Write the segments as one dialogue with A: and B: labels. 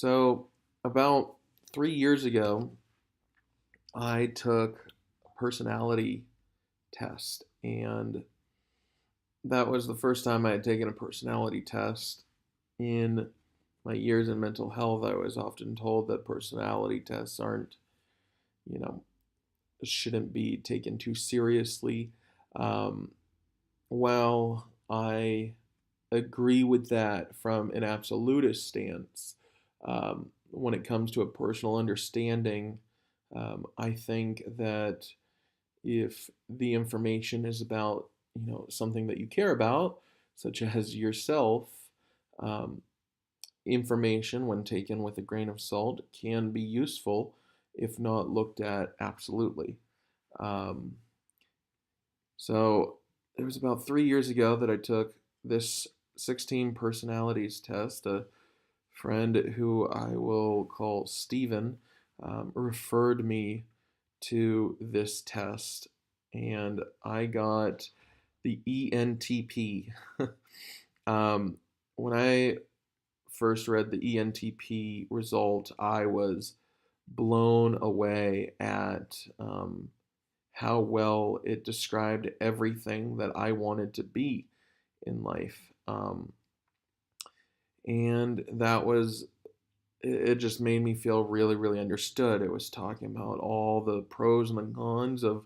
A: So, about 3 years ago, I took a personality test, and that was the first time I had taken a personality test. In my years in mental health, I was often told that personality tests aren't, you know, shouldn't be taken too seriously. Um, well, I agree with that from an absolutist stance. When it comes to a personal understanding, I think that if the information is about something that you care about, such as yourself, um, information when taken with a grain of salt can be useful if not looked at absolutely. Um, so it was about 3 years ago that I took this 16 personalities test. A friend who I will call Steven referred me to this test, and I got the ENTP. um, when I first read the ENTP result, I was blown away at how well it described everything that I wanted to be in life. And that was it just made me feel really, really understood. It was talking about all the pros and the cons of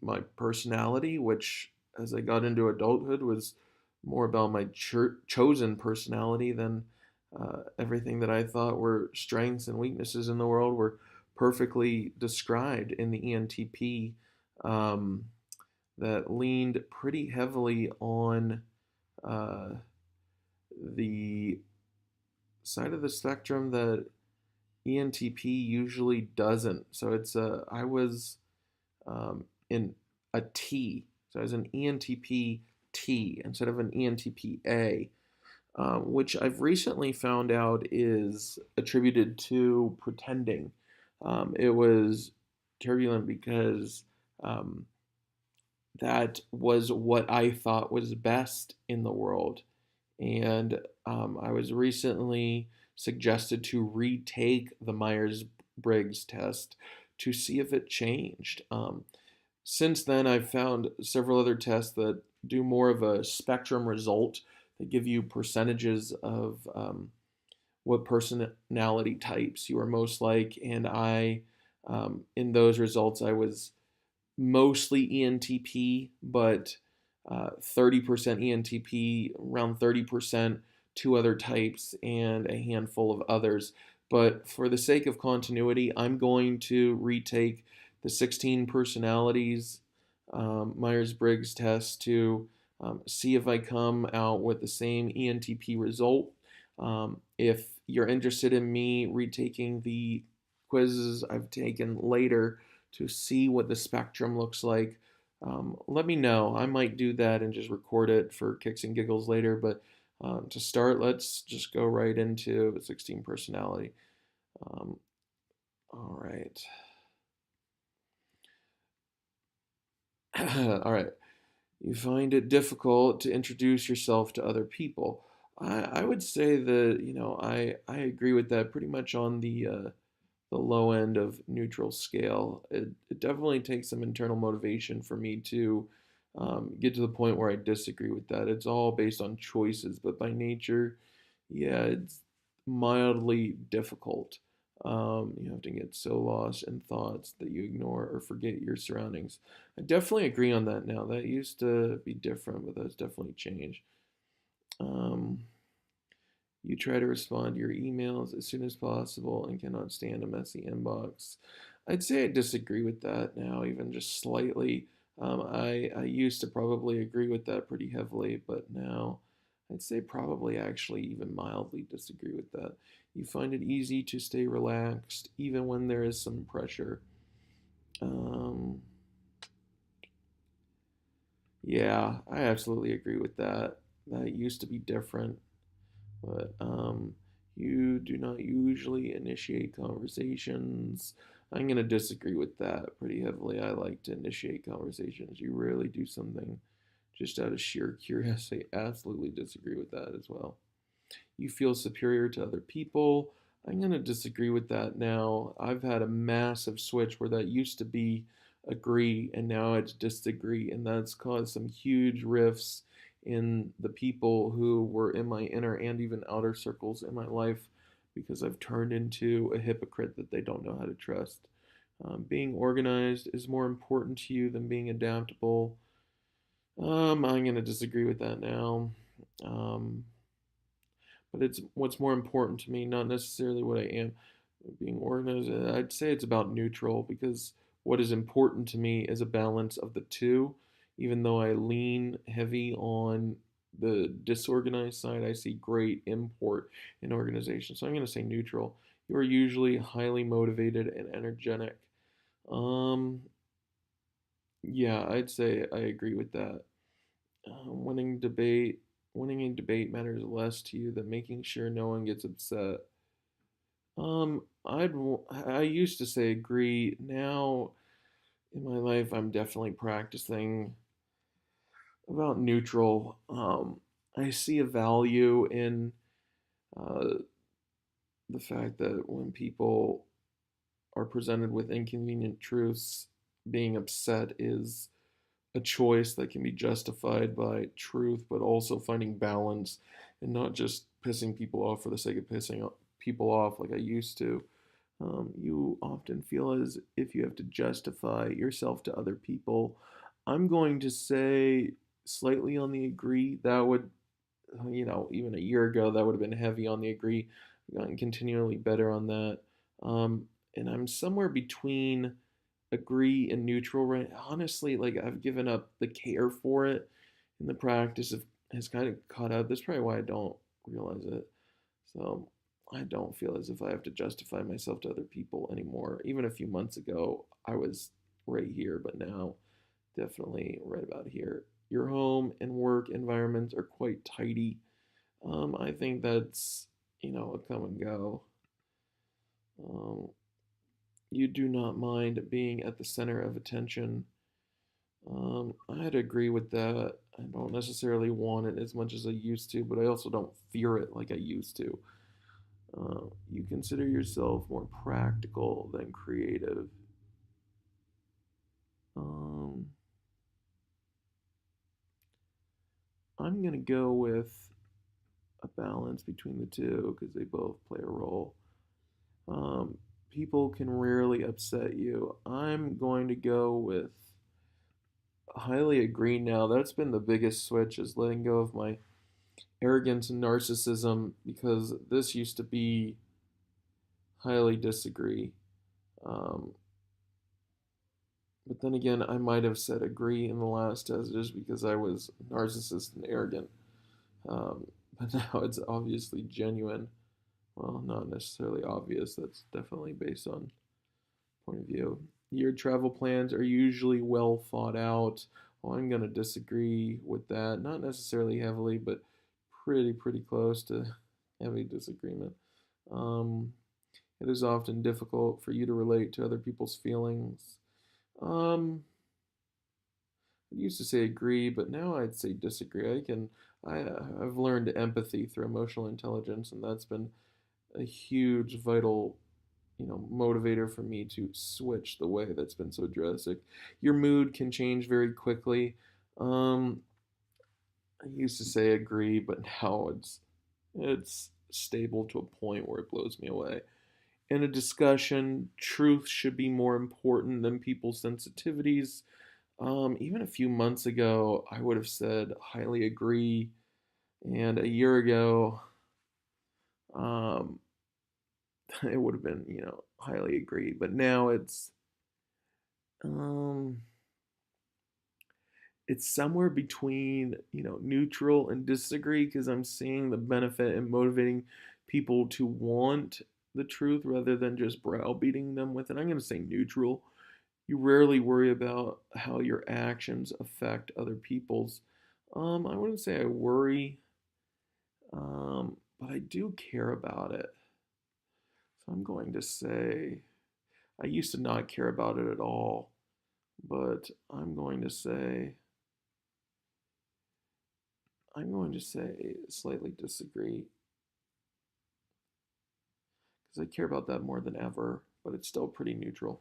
A: my personality, which as I got into adulthood was more about my chosen personality than everything that I thought were strengths and weaknesses in the world were perfectly described in the ENTP, um, that leaned pretty heavily on uh, the side of the spectrum that ENTP usually doesn't. So I was in a T. So I was an ENTP T instead of an ENTP A, which I've recently found out is attributed to pretending. It was turbulent because um, that was what I thought was best in the world. And I was recently suggested to retake the Myers Briggs test to see if it changed. Since then, I've found several other tests that do more of a spectrum result. They give you percentages of what personality types you are most like. And in those results, I was mostly ENTP, but 30% ENTP, around 30% two other types, and a handful of others. But for the sake of continuity, I'm going to retake the 16 personalities Myers Briggs test to see if I come out with the same ENTP result. If you're interested in me retaking the quizzes I've taken later to see what the spectrum looks like, let me know. I might do that and just record it for kicks and giggles later. But to start, let's just go right into 16 personality. Um, all right. All right. You find it difficult to introduce yourself to other people. I would say that, I agree with that pretty much on the low end of neutral scale. It definitely takes some internal motivation for me to get to the point where I disagree with that. It's all based on choices, but by nature, yeah, it's mildly difficult. You have to get so lost in thoughts that you ignore or forget your surroundings. I definitely agree on that now. That used to be different, but that's definitely changed. Um, you try to respond to your emails as soon as possible and cannot stand a messy inbox. I'd say I disagree with that now, even just slightly. I used to probably agree with that pretty heavily, but now I'd say probably actually even mildly disagree with that. You find it easy to stay relaxed even when there is some pressure. Um, yeah, I absolutely agree with that. That used to be different. But you do not usually initiate conversations. I'm going to disagree with that pretty heavily. I like to initiate conversations. You rarely do something just out of sheer curiosity. Absolutely disagree with that as well. you feel superior to other people. I'm going to disagree with that now. I've had a massive switch where that used to be agree and now it's disagree, and that's caused some huge rifts in the people who were in my inner and even outer circles in my life because I've turned into a hypocrite that they don't know how to trust. Being organized is more important to you than being adaptable. I'm going to disagree with that now. Um, but it's what's more important to me, not necessarily what I am. Being organized, I'd say it's about neutral because what is important to me is a balance of the two. Even though I lean heavy on the disorganized side, I see great import in organization. So I'm going to say neutral. You are usually highly motivated and energetic. Um, yeah, I'd say I agree with that. Winning debate, winning a debate matters less to you than making sure no one gets upset. I used to say agree. Now in my life, I'm definitely practicing about neutral. I see a value in uh, the fact that when people are presented with inconvenient truths, being upset is a choice that can be justified by truth, but also finding balance and not just pissing people off for the sake of pissing people off like I used to. You often feel as if you have to justify yourself to other people. I'm going to say slightly on the agree. That would, even a year ago, that would have been heavy on the agree. I've gotten continually better on that. Um, and I'm somewhere between agree and neutral right honestly. Like I've given up the care for it, and the practice of has kind of caught up. That's probably why I don't realize it. So I don't feel as if I have to justify myself to other people anymore. Even a few months ago I was right here, but now definitely right about here. Your home and work environments are quite tidy. I think that's a come and go. um, you do not mind being at the center of attention. I'd agree with that. I don't necessarily want it as much as I used to, but I also don't fear it like I used to. You consider yourself more practical than creative. Um, I'm going to go with a balance between the two because they both play a role. Um, People can rarely upset you. I'm going to go with highly agree now. That's been the biggest switch is letting go of my arrogance and narcissism because this used to be highly disagree. Um, but then again, I might have said agree in the last test just because I was narcissist and arrogant. But now it's obviously genuine. Well, not necessarily obvious. That's definitely based on point of view. Your travel plans are usually well thought out. Well, I'm going to disagree with that. Not necessarily heavily, but pretty close to heavy disagreement. Um, it is often difficult for you to relate to other people's feelings. Um, I used to say agree, but now I'd say disagree. I've learned empathy through emotional intelligence, and that's been a huge vital motivator for me to switch the way that's been so drastic. Your mood can change very quickly. um I used to say agree, but now it's stable to a point where it blows me away. In a discussion, truth should be more important than people's sensitivities. Even a few months ago I would have said highly agree, and a year ago um it would have been highly agree, but now um it's somewhere between neutral and disagree because I'm seeing the benefit in motivating people to want the truth rather than just browbeating them with it. I'm going to say neutral. You rarely worry about how your actions affect other people's. I wouldn't say I worry, but I do care about it. So I'm going to say I used to not care about it at all, but I'm going to say slightly disagree. because I care about that more than ever, but it's still pretty neutral.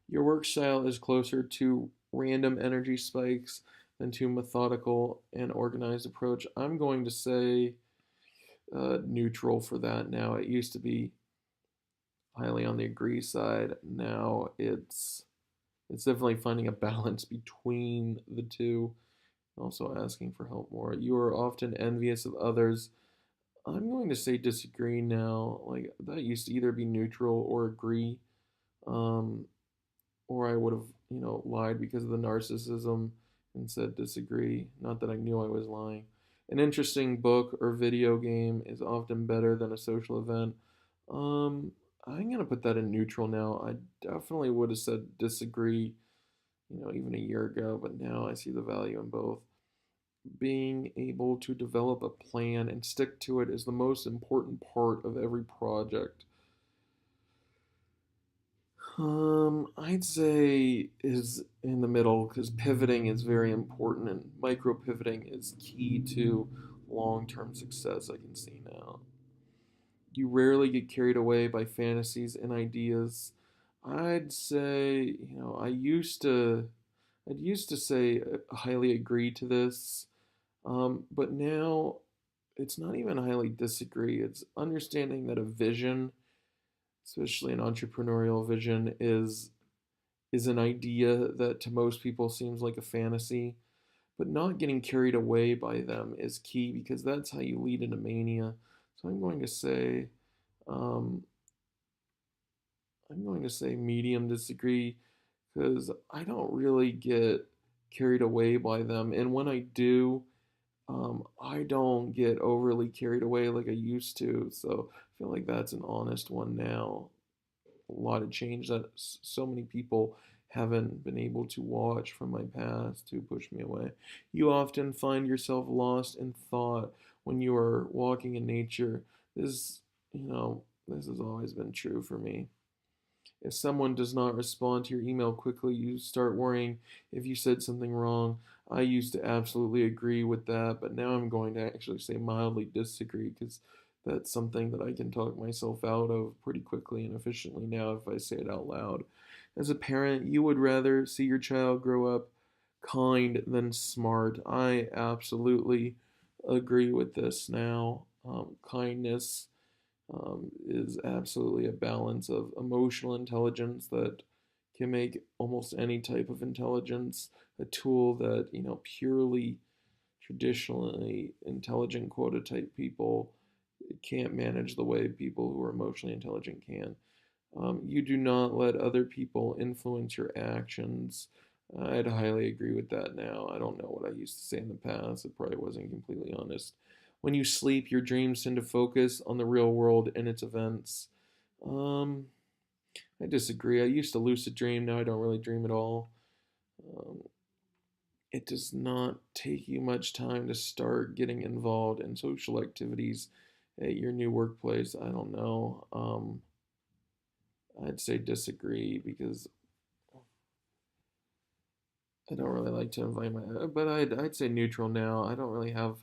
A: Your work style is closer to random energy spikes than to methodical and organized approach. I'm going to say neutral for that now. It used to be highly on the agree side. Now it's definitely finding a balance between the two. Also asking for help more. You are often envious of others. I'm going to say disagree now. Like that used to either be neutral or agree. Um, or I would have, lied because of the narcissism and said disagree. Not that I knew I was lying. An interesting book or video game is often better than a social event. Um, I'm gonna put that in neutral now. I definitely would have said disagree, even a year ago, but now I see the value in both. Being able to develop a plan and stick to it is the most important part of every project. I'd say is in the middle because pivoting is very important and micro pivoting is key to long term success. I can see now. You rarely get carried away by fantasies and ideas. I'd say, I'd used to say highly agree to this, but now it's not even highly disagree. It's understanding that a vision, especially an entrepreneurial vision, is an idea that to most people seems like a fantasy, but not getting carried away by them is key because that's how you lead into mania. So um, I'm going to say medium disagree because I don't really get carried away by them, and when I do, I don't get overly carried away like I used to. So I feel like that's an honest one now. A lot of change that so many people haven't been able to watch from my past to push me away. You often find yourself lost in thought when you are walking in nature. This has always been true for me. If someone does not respond to your email quickly, you start worrying if you said something wrong. I used to absolutely agree with that, but now I'm going to actually say mildly disagree because that's something that I can talk myself out of pretty quickly and efficiently now if I say it out loud. As a parent, you would rather see your child grow up kind than smart. I absolutely agree with this now. Kindness is absolutely a balance of emotional intelligence that can make almost any type of intelligence a tool that purely traditionally intelligent quota type people can't manage the way people who are emotionally intelligent can. You do not let other people influence your actions. I'd highly agree with that now. I don't know what I used to say in the past. It probably wasn't completely honest. When you sleep, your dreams tend to focus on the real world and its events. Um, I disagree. I used to lucid dream. Now I don't really dream at all. Um, it does not take you much time to start getting involved in social activities at your new workplace. I don't know. I'd say disagree because I don't really like to invite but I'd say neutral now. I don't really have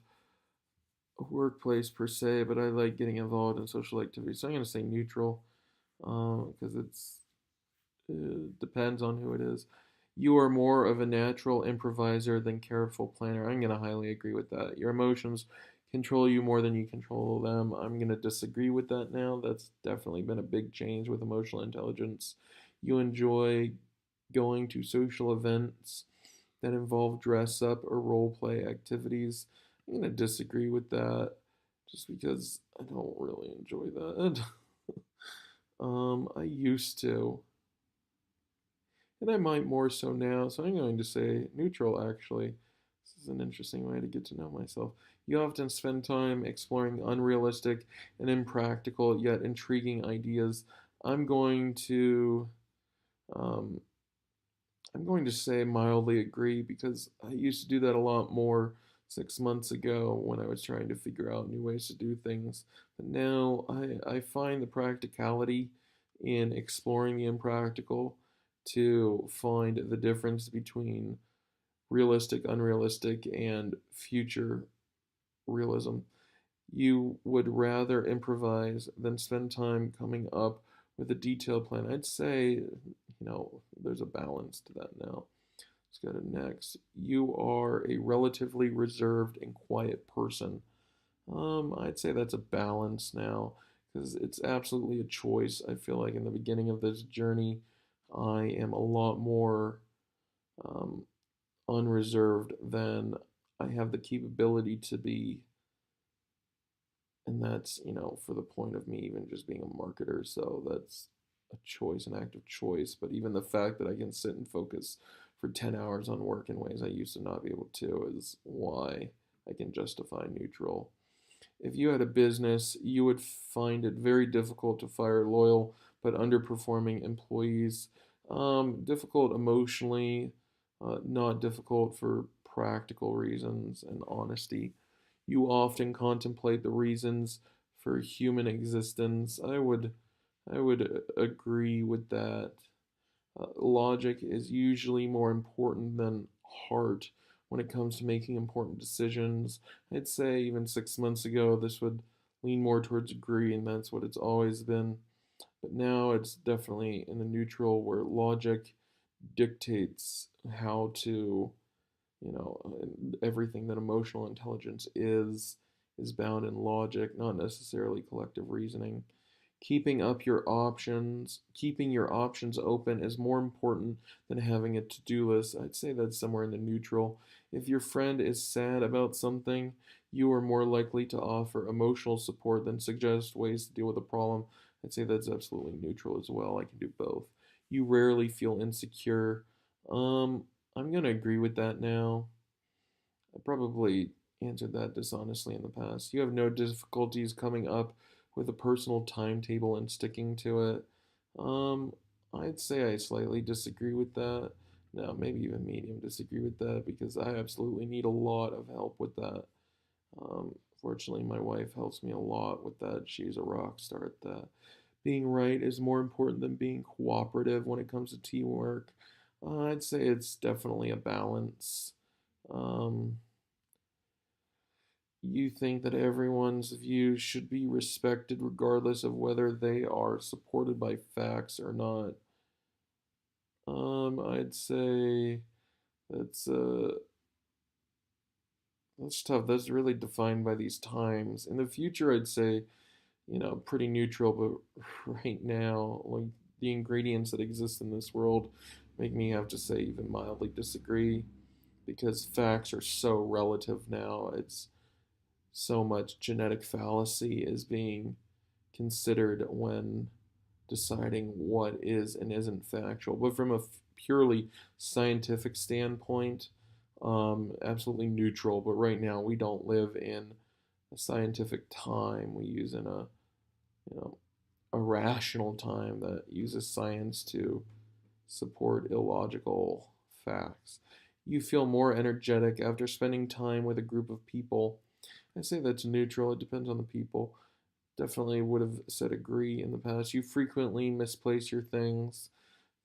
A: a workplace per se, but I like getting involved in social activities. So I'm gonna say neutral, because it depends on who it is. You are more of a natural improviser than careful planner. I'm gonna highly agree with that. Your emotions control you more than you control them. I'm gonna disagree with that now. That's definitely been a big change with emotional intelligence. You enjoy going to social events that involve dress up or role play activities. I'm going to disagree with that just because I don't really enjoy that. I used to, and I might more so now, so I'm going to say neutral actually. This is an interesting way to get to know myself. You often spend time exploring unrealistic and impractical yet intriguing ideas. I'm going to um, I'm going to say mildly agree because I used to do that a lot more 6 months ago when I was trying to figure out new ways to do things. But now I find the practicality in exploring the impractical to find the difference between realistic, unrealistic, and future realism. You would rather improvise than spend time coming up with a detailed plan. I'd say, there's a balance to that now. Let's go to next. You are a relatively reserved and quiet person. I'd say that's a balance now because it's absolutely a choice. I feel like in the beginning of this journey, I am a lot more um, unreserved than I have the capability to be. And that's, for the point of me even just being a marketer. So that's a choice, an active choice. But even the fact that I can sit and focus for 10 hours on work in ways I used to not be able to is why I can justify neutral. If you had a business, you would find it very difficult to fire loyal but underperforming employees. Difficult emotionally, not difficult for practical reasons and honesty. You often contemplate the reasons for human existence. I would agree with that. Logic is usually more important than heart when it comes to making important decisions. I'd say even 6 months ago, this would lean more towards agree, and that's what it's always been. But now it's definitely in the neutral where logic dictates how to, everything that emotional intelligence is bound in logic, not necessarily collective reasoning. Keeping your options open is more important than having a to-do list. I'd say that's somewhere in the neutral. If your friend is sad about something, you are more likely to offer emotional support than suggest ways to deal with a problem. I'd say that's absolutely neutral as well. I can do both. You rarely feel insecure. I'm gonna agree with that now. I probably answered that dishonestly in the past. You have no difficulties coming up with a personal timetable and sticking to it. Um, I'd say I slightly disagree with that. No, maybe even medium disagree with that because I absolutely need a lot of help with that. Fortunately, my wife helps me a lot with that. She's a rock star at that. Being right is more important than being cooperative when it comes to teamwork. I'd say it's definitely a balance. Um, you think that everyone's views should be respected regardless of whether they are supported by facts or not. I'd say that's that's tough. That's really defined by these times. In the future, I'd say, pretty neutral, but right now, like the ingredients that exist in this world make me have to say even mildly disagree because facts are so relative now. It's so much genetic fallacy is being considered when deciding what is and isn't factual. But from a purely scientific standpoint, absolutely neutral. But right now, we don't live in a scientific time. We use in you know a rational time that uses science to support illogical facts. You feel more energetic after spending time with a group of people. I say that's neutral. It depends on the people. Definitely would have said agree in the past. You frequently misplace your things.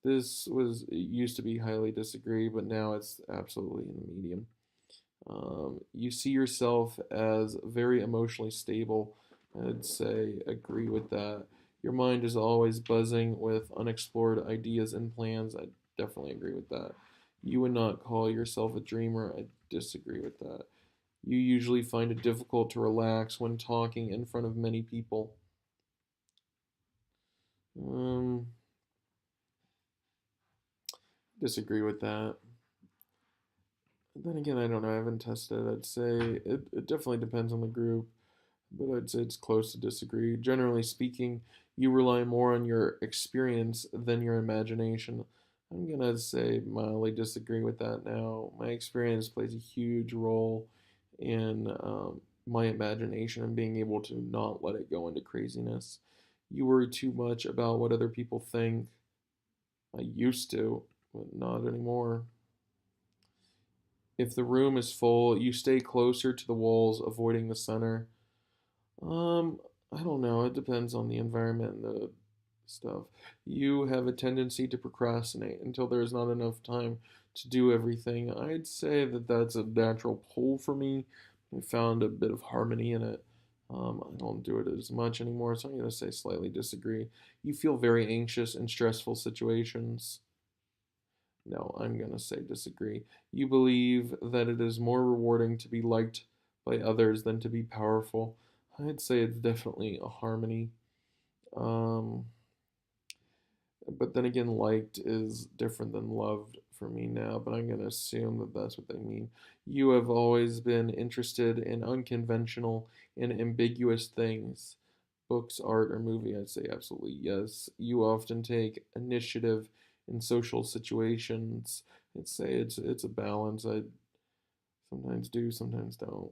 A: This was it used to be highly disagree, but now it's absolutely in the medium. You see yourself as very emotionally stable. I'd say agree with that. Your mind is always buzzing with unexplored ideas and plans. I definitely agree with that. You would not call yourself a dreamer. I disagree with that. You usually find it difficult to relax when talking in front of many people. Um, Disagree with that. Then again, I don't know. I haven't tested. I'd say it definitely depends on the group, but I'd say it's close to disagree. Generally speaking, you rely more on your experience than your imagination. I'm gonna say mildly disagree with that now. My experience plays a huge role in my imagination and being able to not let it go into craziness. You worry too much about what other people think. I used to, but not anymore. If the room is full, you stay closer to the walls, avoiding the center. Um, I don't know. It depends on the environment and the stuff. You have a tendency to procrastinate until there is not enough time to do everything. I'd say that that's a natural pull for me. I found a bit of harmony in it. I don't do it as much anymore, so I'm going to say slightly disagree. You feel very anxious in stressful situations. No, I'm going to say disagree. You believe that it is more rewarding to be liked by others than to be powerful. I'd say it's definitely a harmony. Um, but then again, liked is different than loved for me now, but I'm going to assume that that's what they mean. You have always been interested in unconventional and ambiguous things. Books, art, or movie, I'd say absolutely yes. You often take initiative in social situations. I'd say it's a balance. I sometimes do, sometimes don't.